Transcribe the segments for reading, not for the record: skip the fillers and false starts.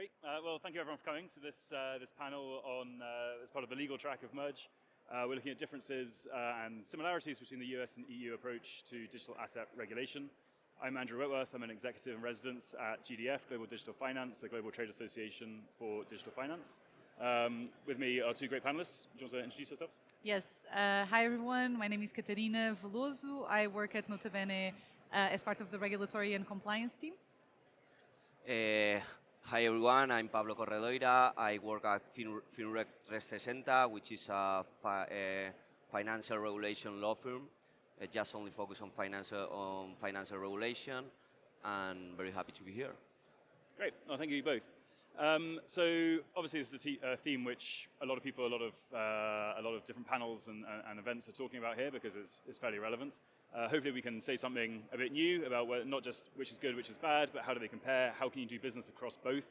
Great. Well, thank you everyone for coming to this panel on as part of the legal track of Merge. We're looking at differences and similarities between the US and EU approach to digital asset regulation. I'm Andrew Whitworth. I'm an executive in residence at GDF, Global Digital Finance, a global trade association for digital finance. With me are two great panelists. Do you want to introduce yourselves? Yes. Hi, everyone. My name is Catarina Veloso. I work at Notabene as part of the regulatory and compliance team. Hi everyone, I'm Pablo Corredoira. I work at FinRec 360, which is a financial regulation law firm, just only focused on financial regulation, and very happy to be here. Great. Well, thank you both. So obviously this is a theme which a lot of people, a lot of different panels and events are talking about here because it's fairly relevant. Hopefully we can say something a bit new about not just which is good, which is bad, but how do they compare, how can you do business across both,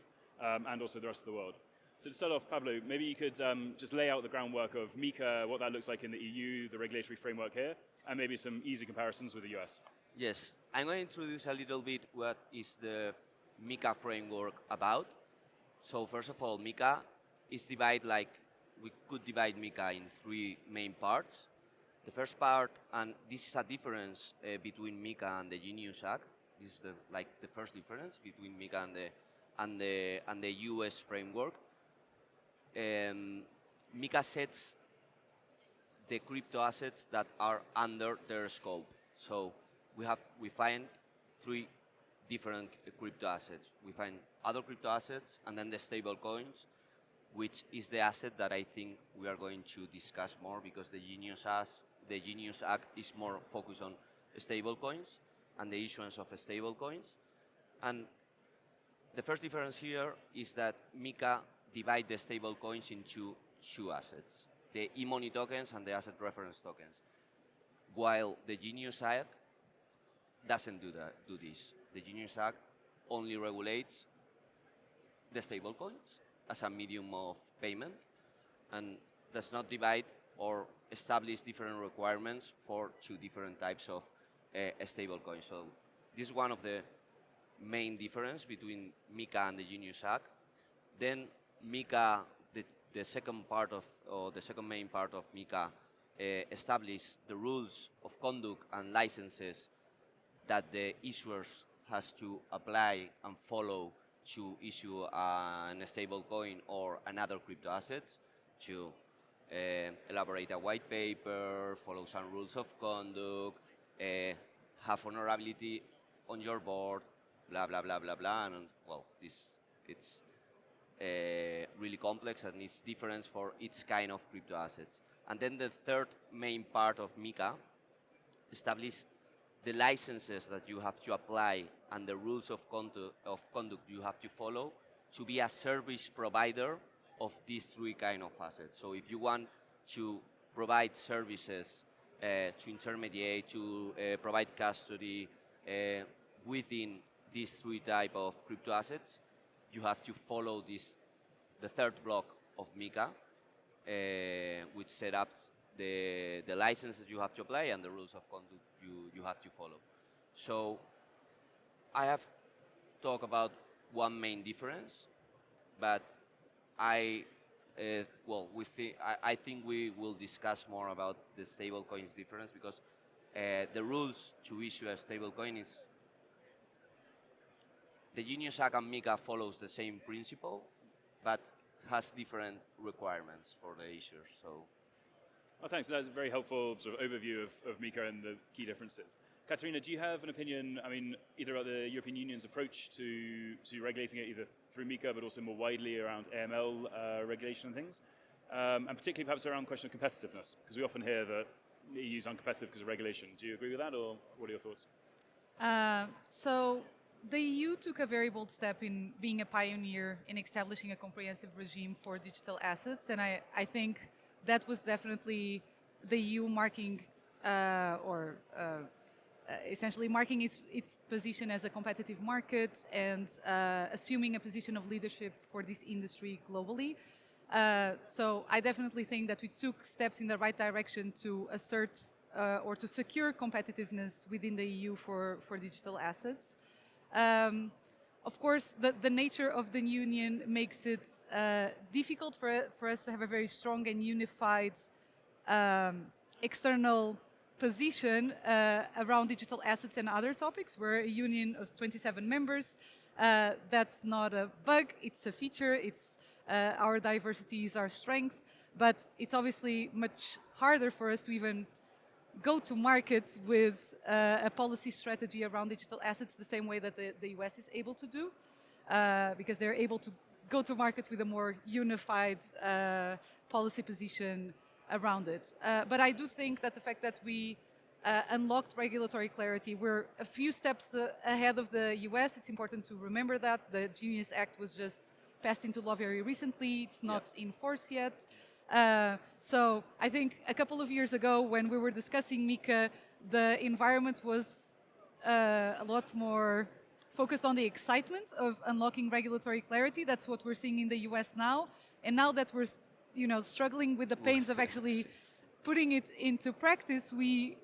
and also the rest of the world. So to start off, Pablo, maybe you could just lay out the groundwork of MiCA, what that looks like in the EU, the regulatory framework here, and maybe some easy comparisons with the US. Yes, I'm going to introduce a little bit what is the MiCA framework about. So first of all, MiCA is divided we could divide MiCA in three main parts. The first part, and this is a difference between MiCA and the Genius Act. This is the first difference between MiCA and the US framework. MiCA sets the crypto assets that are under their scope. So we find three different crypto assets. We find other crypto assets and then the stable coins, which is the asset that I think we are going to discuss more because the Genius Act is more focused on stable coins and the issuance of stable coins. And the first difference here is that MiCA divides the stable coins into two assets, the e-money tokens and the asset reference tokens, while the Genius Act doesn't do this. The Genius Act only regulates the stable coins as a medium of payment and does not divide or establish different requirements for two different types of stable coins. So this is one of the main difference between MiCA and the Genius Act. Then MiCA, the second main part of MiCA establishes the rules of conduct and licenses that the issuers has to apply and follow to issue a stable coin or another crypto assets, to elaborate a white paper, follow some rules of conduct, have honorability on your board, blah, blah, blah, blah, blah. And well, it's really complex and it's different for each kind of crypto assets. And then the third main part of MiCA establishes the licenses that you have to apply and the rules of conduct you have to follow to be a service provider of these three kind of assets. So if you want to provide services to intermediate, to provide custody within these three type of crypto assets, you have to follow the third block of MiCA, which set up the licenses you have to apply and the rules of conduct you have to follow. So I have talked about one main difference, but I think we will discuss more about the stablecoins difference because the rules to issue a stablecoin is the Genius Act and MiCA follows the same principle, but has different requirements for the issuers. So. Well, thanks. That's a very helpful sort of overview of MiCA and the key differences. Katerina, do you have an opinion, either about the European Union's approach to regulating it either through MiCA but also more widely around AML regulation and things, and particularly perhaps around the question of competitiveness, because we often hear that the EU is uncompetitive because of regulation. Do you agree with that, or what are your thoughts? So the EU took a very bold step in being a pioneer in establishing a comprehensive regime for digital assets, and I think that was definitely the EU marking essentially marking its position as a competitive market and assuming a position of leadership for this industry globally. So I definitely think that we took steps in the right direction to assert or to secure competitiveness within the EU for digital assets. Of course, the nature of the union makes it difficult for us to have a very strong and unified um, external position around digital assets and other topics. We're a union of 27 members. That's not a bug, it's a feature. It's our diversity is our strength, but it's obviously much harder for us to even go to market with a policy strategy around digital assets the same way that the US is able to do, because they're able to go to market with a more unified policy position around it. But I do think that the fact that we unlocked regulatory clarity, we're a few steps ahead of the US. It's important to remember that. The Genius Act was just passed into law very recently. It's not in force yet. So I think a couple of years ago when we were discussing MiCA, the environment was a lot more focused on the excitement of unlocking regulatory clarity. That's what we're seeing in the US now. And now that we're struggling with the pains of actually putting it into practice, we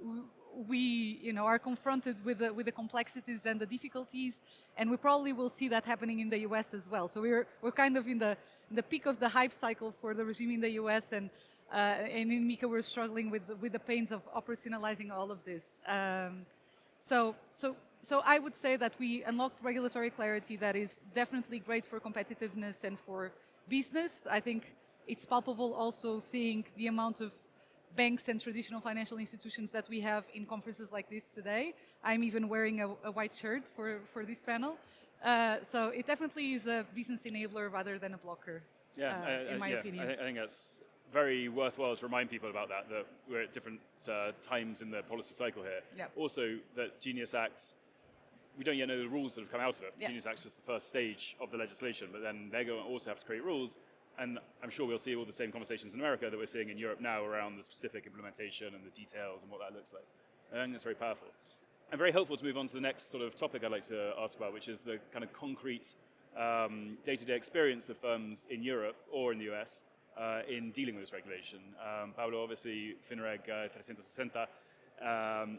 are confronted with the complexities and the difficulties, and we probably will see that happening in the US as well. So we're kind of in the peak of the hype cycle for the regime in the US, and in MiCA we're struggling with the pains of operationalizing all of this. So I would say that we unlocked regulatory clarity that is definitely great for competitiveness and for business. I think it's palpable also seeing the amount of banks and traditional financial institutions that we have in conferences like this today. I'm even wearing a white shirt for this panel. So it definitely is a business enabler rather than a blocker, in my opinion. I think that's very worthwhile to remind people about that we're at different times in the policy cycle here. Yeah. Also, that Genius Act, we don't yet know the rules that have come out of it. Genius Act is just the first stage of the legislation, but then they're going to also have to create rules. And I'm sure we'll see all the same conversations in America that we're seeing in Europe now around the specific implementation and the details and what that looks like. I think that's very powerful. And very helpful to move on to the next sort of topic I'd like to ask about, which is the kind of concrete day-to-day experience of firms in Europe or in the US in dealing with this regulation. Pablo, obviously, FinReg 360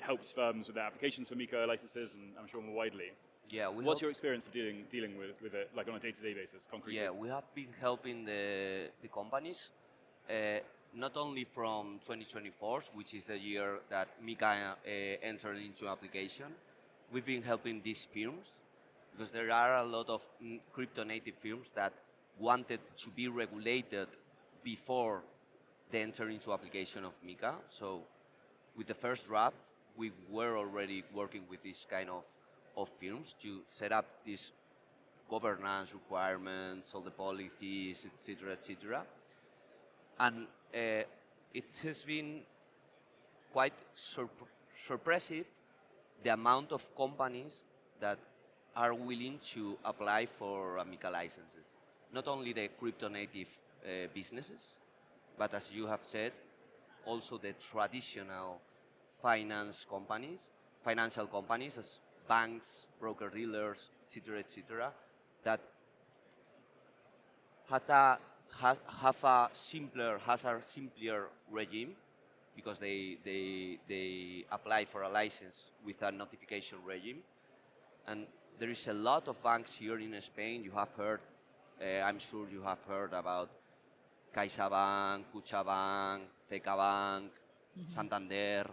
helps firms with their applications for MiCA licenses, and I'm sure more widely. Yeah, what's your experience of dealing with it, like on a day-to-day basis, concretely? Yeah, we have been helping the companies, not only from 2024, which is the year that MiCA entered into application. We've been helping these firms because there are a lot of crypto-native firms that wanted to be regulated before they enter into application of MiCA. So with the first draft, we were already working with this kind of firms to set up these governance requirements, all the policies, etc., etc. And it has been quite surprising the amount of companies that are willing to apply for MiCA licenses. Not only the crypto-native businesses, but as you have said, also the traditional financial companies, as banks, broker-dealers, etc., that has a simpler regime because they apply for a license with a notification regime. And there is a lot of banks here in Spain. You have heard, I'm sure you have heard about CaixaBank, Kutxabank, CaixaBank, Santander,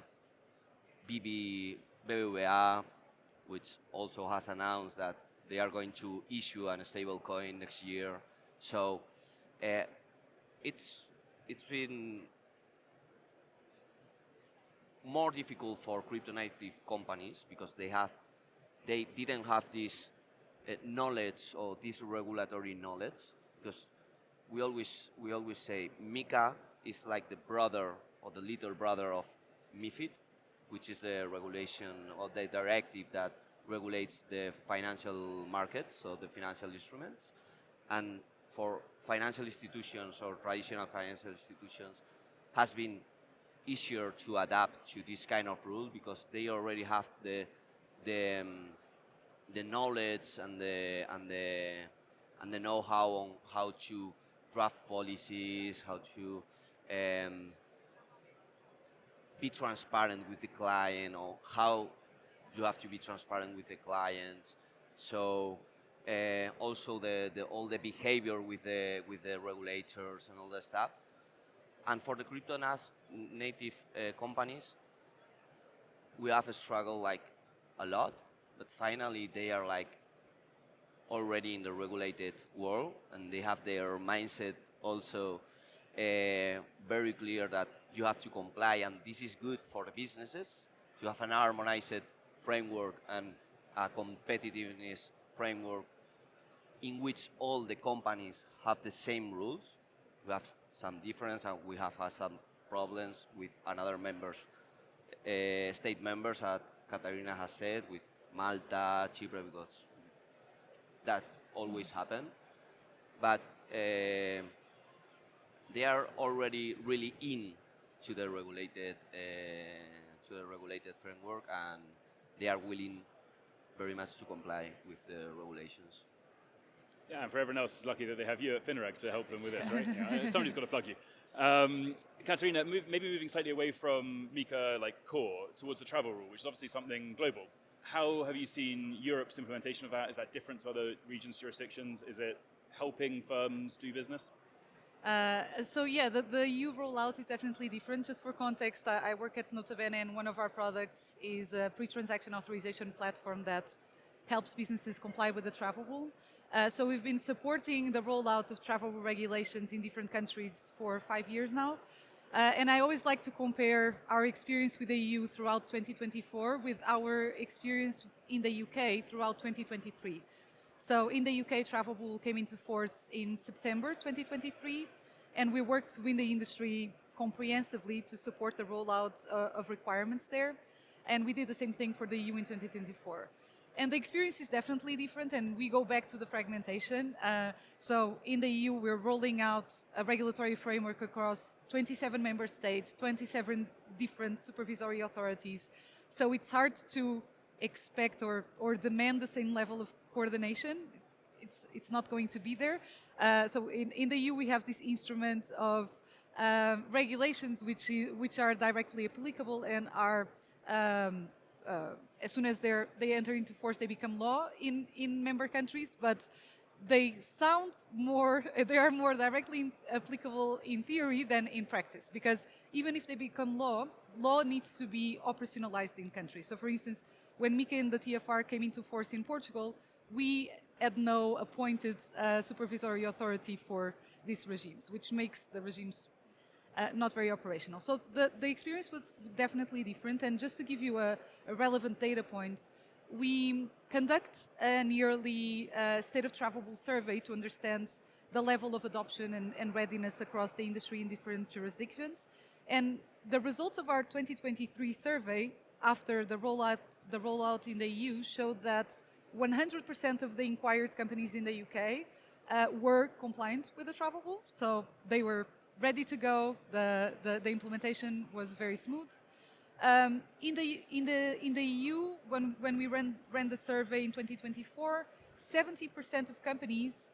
BBVA, which also has announced that they are going to issue a stable coin next year. So it's been more difficult for crypto-native companies because they didn't have this knowledge or this regulatory knowledge. Because we always say MiCA is like the brother or the little brother of MiFID, which is the regulation or the directive that regulates the financial markets, so the financial instruments. And for financial institutions or traditional financial institutions, has been easier to adapt to this kind of rule because they already have the knowledge and the know-how on how to draft policies, how to be transparent with the client, or how you have to be transparent with the clients. So also all the behavior with the regulators and all that stuff. And for the native companies, we have a struggle like a lot, but finally they are like already in the regulated world, and they have their mindset also very clear that you have to comply, and this is good for the businesses. You have an harmonized framework and a competitiveness framework in which all the companies have the same rules. We have some difference, and we have had some problems with another members, state members, as Katarina has said, with Malta, Chipre, because that always happen. But they are already really in to the regulated framework, and they are willing very much to comply with the regulations. Yeah, and for everyone else, it's lucky that they have you at Finreg to help them with it, right? Somebody's got to plug you. Katarina, maybe moving slightly away from MiCA like core towards the travel rule, which is obviously something global. How have you seen Europe's implementation of that? Is that different to other regions' jurisdictions? Is it helping firms do business? So yeah, the EU rollout is definitely different. Just for context, I work at Notabene, and one of our products is a pre-transaction authorization platform that helps businesses comply with the travel rule. So we've been supporting the rollout of travel rule regulations in different countries for 5 years now. And I always like to compare our experience with the EU throughout 2024 with our experience in the UK throughout 2023. So in the UK, travel rule came into force in September 2023, and we worked with the industry comprehensively to support the rollout of requirements there. And we did the same thing for the EU in 2024. And the experience is definitely different, and we go back to the fragmentation. So in the EU, we're rolling out a regulatory framework across 27 member states, 27 different supervisory authorities. So it's hard to expect or demand the same level of coordination. It's not going to be there. So in the EU, we have this instrument of regulations which are directly applicable and are as soon as they enter into force, they become law in member countries, but they are more directly applicable in theory than in practice, because even if they become law needs to be operationalized in countries. So for instance, when MiCA and the TFR came into force in Portugal, we had no appointed supervisory authority for these regimes, which makes the regimes not very operational. So the experience was definitely different. And just to give you a relevant data point, we conduct an yearly state of travel survey to understand the level of adoption and readiness across the industry in different jurisdictions. And the results of our 2023 survey after the rollout in the EU showed that 100% of the inquired companies in the UK were compliant with the travel rule. So they were ready to go. The implementation was very smooth. In the EU, when we ran the survey in 2024, 70% of companies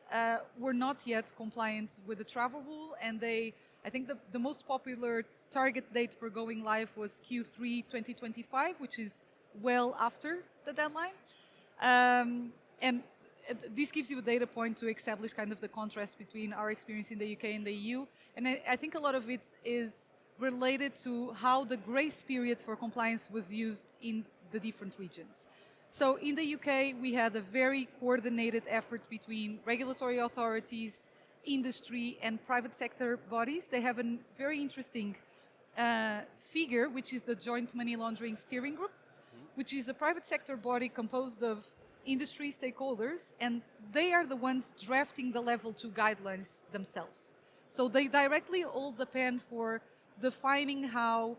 were not yet compliant with the travel rule, and I think the most popular target date for going live was Q3 2025, which is well after the deadline. And this gives you a data point to establish kind of the contrast between our experience in the UK and the EU. And I think a lot of it is related to how the grace period for compliance was used in the different regions. So in the UK, we had a very coordinated effort between regulatory authorities, industry, and private sector bodies. They have a very interesting figure, which is the Joint Money Laundering Steering Group, which is a private sector body composed of industry stakeholders, and they are the ones drafting the level 2 guidelines themselves. So they directly hold the pen for defining how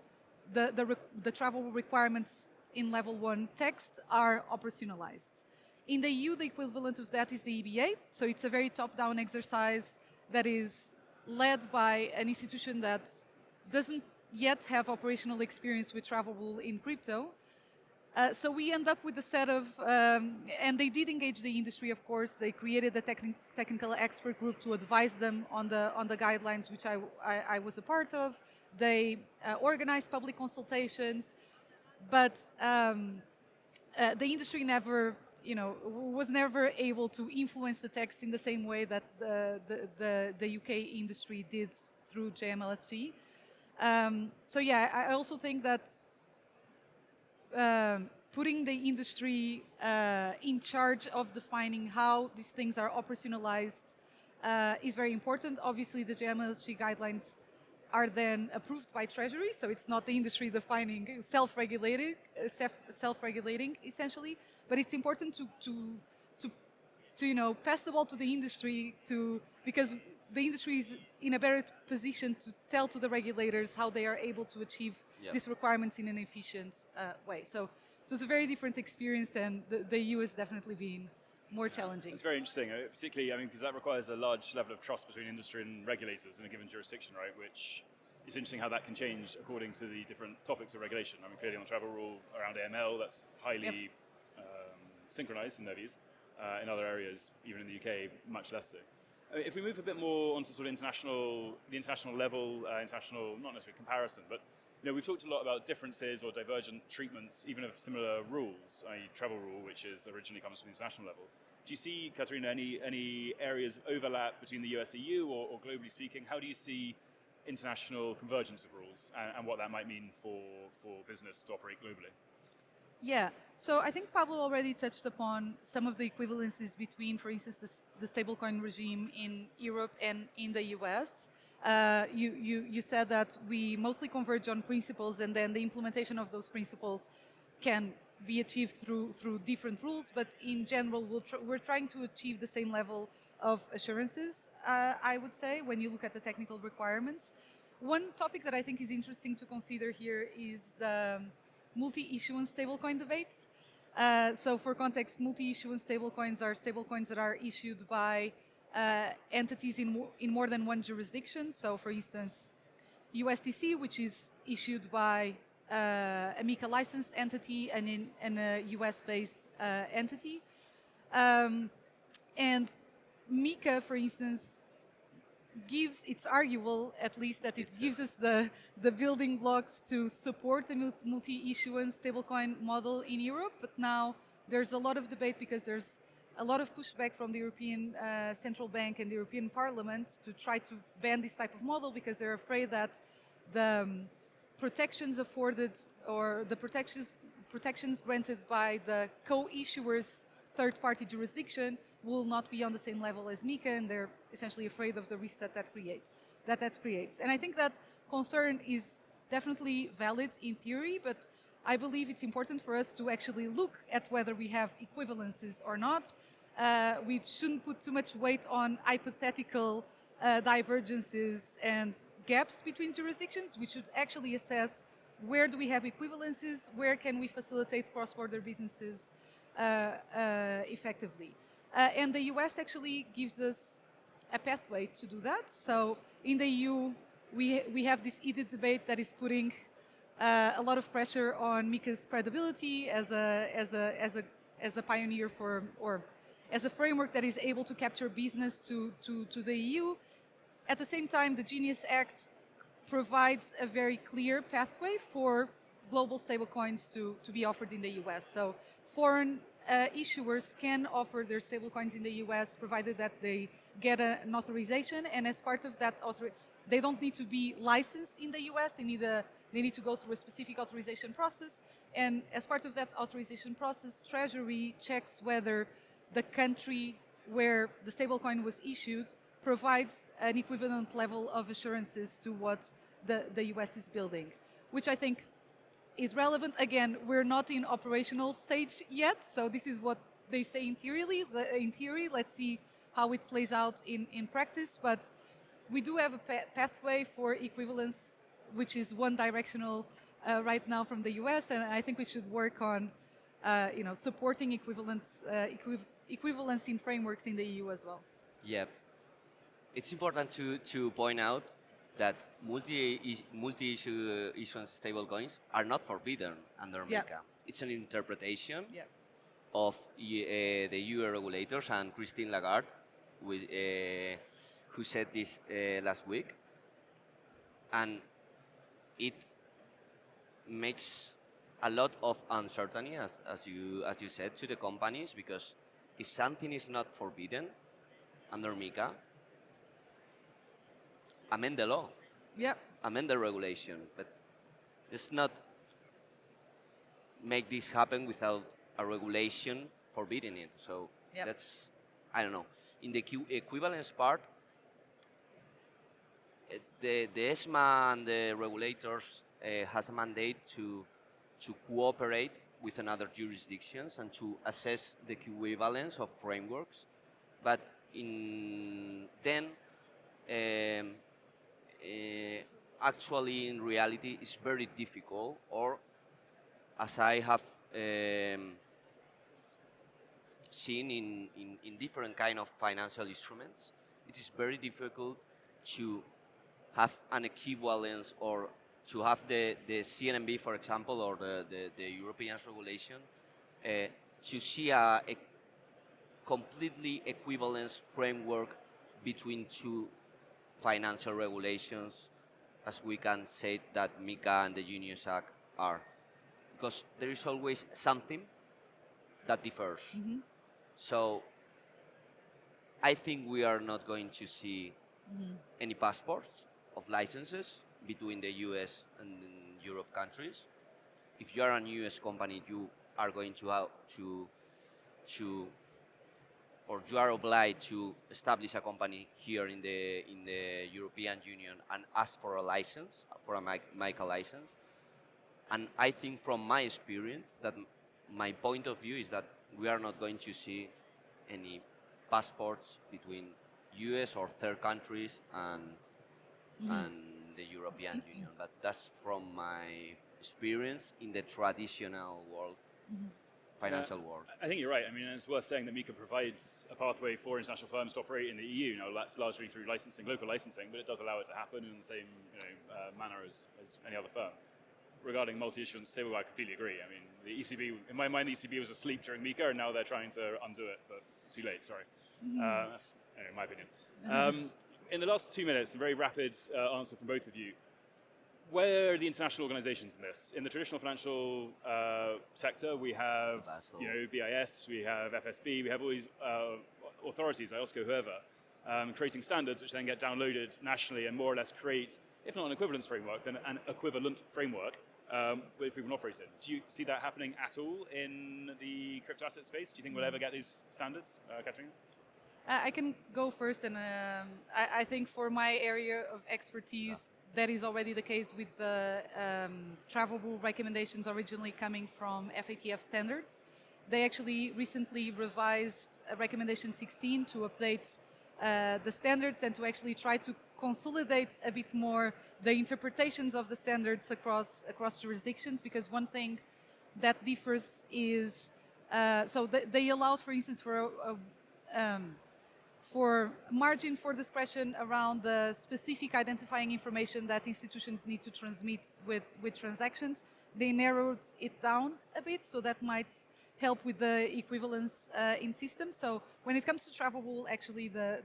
the travel requirements in level 1 text are operationalized. In the EU, the equivalent of that is the EBA. So it's a very top-down exercise that is led by an institution that doesn't yet have operational experience with travel rule in crypto. So we end up with a set of, and they did engage the industry, of course. They created a technical expert group to advise them on the guidelines, which I was a part of. They organized public consultations, but the industry never was never able to influence the text in the same way that the UK industry did through JMLSG. So yeah, I also think that putting the industry in charge of defining how these things are operationalized is very important. Obviously, the JMLSG guidelines are then approved by Treasury, so it's not the industry defining, self-regulating essentially. But it's important to pass the ball to the industry because the industry is in a better position to tell to the regulators how they are able to achieve these requirements in an efficient way. So it was a very different experience, and the EU has definitely been more challenging. It's very interesting, particularly, because that requires a large level of trust between industry and regulators in a given jurisdiction, right? Which is interesting how that can change according to the different topics of regulation. Clearly on travel rule around AML, that's highly synchronized in their views. In other areas, even in the UK, much less so. If we move a bit more onto sort of the international level, international, not necessarily comparison, but we've talked a lot about differences or divergent treatments, even of similar rules, i.e. travel rule, which is originally comes from the international level. Do you see, Katerina, any areas of overlap between the US EU or globally speaking? How do you see international convergence of rules and what that might mean for business to operate globally? Yeah, so I think Pablo already touched upon some of the equivalences between, for instance, the stablecoin regime in Europe and in the US. You said that we mostly converge on principles, and then the implementation of those principles can be achieved through different rules, but in general, we're trying to achieve the same level of assurances, I would say, when you look at the technical requirements. One topic that I think is interesting to consider here is the multi-issuance stablecoin debate. So for context, multi-issuance stablecoins are stablecoins that are issued by entities in more than one jurisdiction. So for instance, USDC, which is issued by a MiCA licensed entity and a US-based entity. And MiCA, for instance, it's arguable at least that it gives us the building blocks to support the multi-issuance stablecoin model in Europe, but now there's a lot of debate because there's a lot of pushback from the European Central Bank and the European Parliament to try to ban this type of model because they're afraid that the protections afforded or the protections granted by the co-issuers third-party jurisdiction will not be on the same level as MiCA, and they're essentially afraid of the risk that creates. And I think that concern is definitely valid in theory, but I believe it's important for us to actually look at whether we have equivalences or not. We shouldn't put too much weight on hypothetical divergences and gaps between jurisdictions. We should actually assess where do we have equivalences, where can we facilitate cross-border businesses effectively. And the US actually gives us a pathway to do that. So in the EU, we have this heated debate that is putting a lot of pressure on MiCA's credibility as a pioneer or as a framework that is able to capture business to the EU. At the same time, the Genius Act provides a very clear pathway for global stablecoins to be offered in the US. So foreign issuers can offer their stablecoins in the US provided that they get an authorization, and as part of that they don't need to be licensed in the US. They need to go through a specific authorization process, and as part of that authorization process, Treasury checks whether the country where the stablecoin was issued provides an equivalent level of assurances to what the US is building, which I think is relevant. Again, we're not in operational stage yet, so this is what they say in theory. Let's see how it plays out in practice, but we do have a pathway for equivalence, which is one directional right now from the US, and I think we should work on supporting equivalence in frameworks in the EU as well. Yeah, it's important to point out that multi-issuance stablecoins are not forbidden under MiCA. It's an interpretation of the EU regulators and Christine Lagarde, who said this last week, and it makes a lot of uncertainty, as you said, to the companies, because if something is not forbidden under MiCA, amend the law, Yep. amend the regulation, but let's not make this happen without a regulation forbidding it. So Yep. that's, I don't know. In the equivalence part, the ESMA and the regulators has a mandate to cooperate with another jurisdictions and to assess the equivalence of frameworks. But then actually in reality it's very difficult, or as I have seen in different kind of financial instruments, it is very difficult to have an equivalence, or to have the CNMB, for example, or the European regulation, to see a completely equivalence framework between two financial regulations, as we can say that MiCA and the Unions Act are. Because there is always something that differs. Mm-hmm. So I think we are not going to see any passports of licenses between the US and Europe countries. If you are a US company, you are going to have or you are obliged to establish a company here in the European Union and ask for a license, for a MiCA license. And I think from my experience, that my point of view is that we are not going to see any passports between US or third countries and the European Union. But that's from my experience in the traditional world, financial world. I think you're right. I mean, it's worth saying that MiCA provides a pathway for international firms to operate in the EU. Now, that's largely through licensing, local licensing, but it does allow it to happen in the same manner as any other firm. Regarding multi-issuance, I completely agree. I mean, the ECB, in my mind, the ECB was asleep during MiCA, and now they're trying to undo it, but too late, sorry. That's my opinion. In the last 2 minutes, a very rapid answer from both of you. Where are the international organizations in this? In the traditional financial sector, we have BIS, we have FSB, we have all these authorities like OSCO, whoever, creating standards which then get downloaded nationally and more or less create, if not an equivalence framework, then an equivalent framework where people can operate in. Do you see that happening at all in the crypto asset space? Do you think we'll ever get these standards, Katrina? I can go first, and I think for my area of expertise, that is already the case with the travel rule recommendations originally coming from FATF standards. They actually recently revised recommendation 16 to update the standards and to actually try to consolidate a bit more the interpretations of the standards across jurisdictions, because one thing that differs is, they allowed, for instance, for margin for discretion around the specific identifying information that institutions need to transmit with transactions. They narrowed it down a bit, so that might help with the equivalence in systems. So when it comes to travel rule, actually the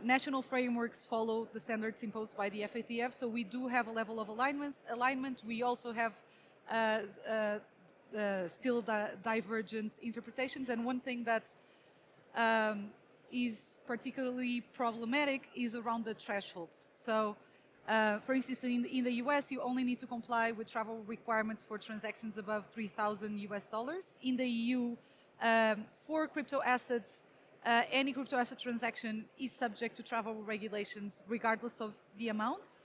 national frameworks follow the standards imposed by the FATF. So we do have a level of alignment. We also have still divergent interpretations. And one thing that is particularly problematic is around the thresholds. So, for instance, in the US, you only need to comply with travel requirements for transactions above $3,000 US. In the EU, for crypto assets, any crypto asset transaction is subject to travel regulations regardless of the amount.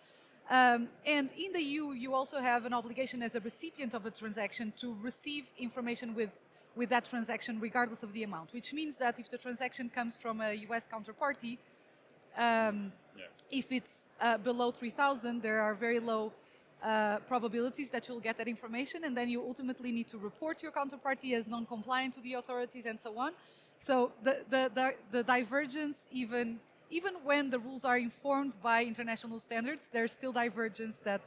And in the EU, you also have an obligation as a recipient of a transaction to receive information with that transaction regardless of the amount, which means that if the transaction comes from a US counterparty, if it's below 3,000, there are very low probabilities that you'll get that information, and then you ultimately need to report your counterparty as non-compliant to the authorities and so on. So the divergence, even when the rules are informed by international standards, there's still divergence that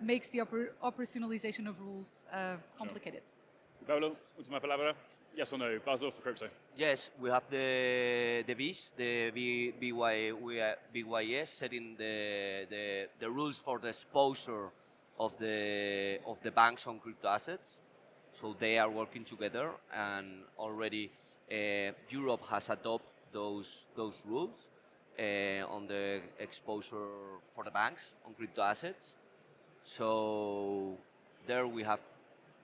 makes the operationalization of rules complicated. Paolo, última palabra. Yes or no? Basel for crypto? Yes, we have the BIS, the BYS setting the rules for the exposure of the banks on crypto assets. So they are working together, and already Europe has adopted those rules on the exposure for the banks on crypto assets. So there we have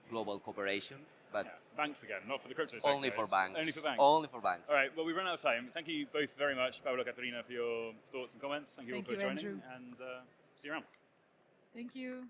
global cooperation, but banks again, not for the crypto sector. only for banks. Only for banks. Only for banks. All right. Well, we've run out of time. Thank you both very much, Pablo, Caterina, for your thoughts and comments. Thank you all for joining, Andrew. and see you around. Thank you.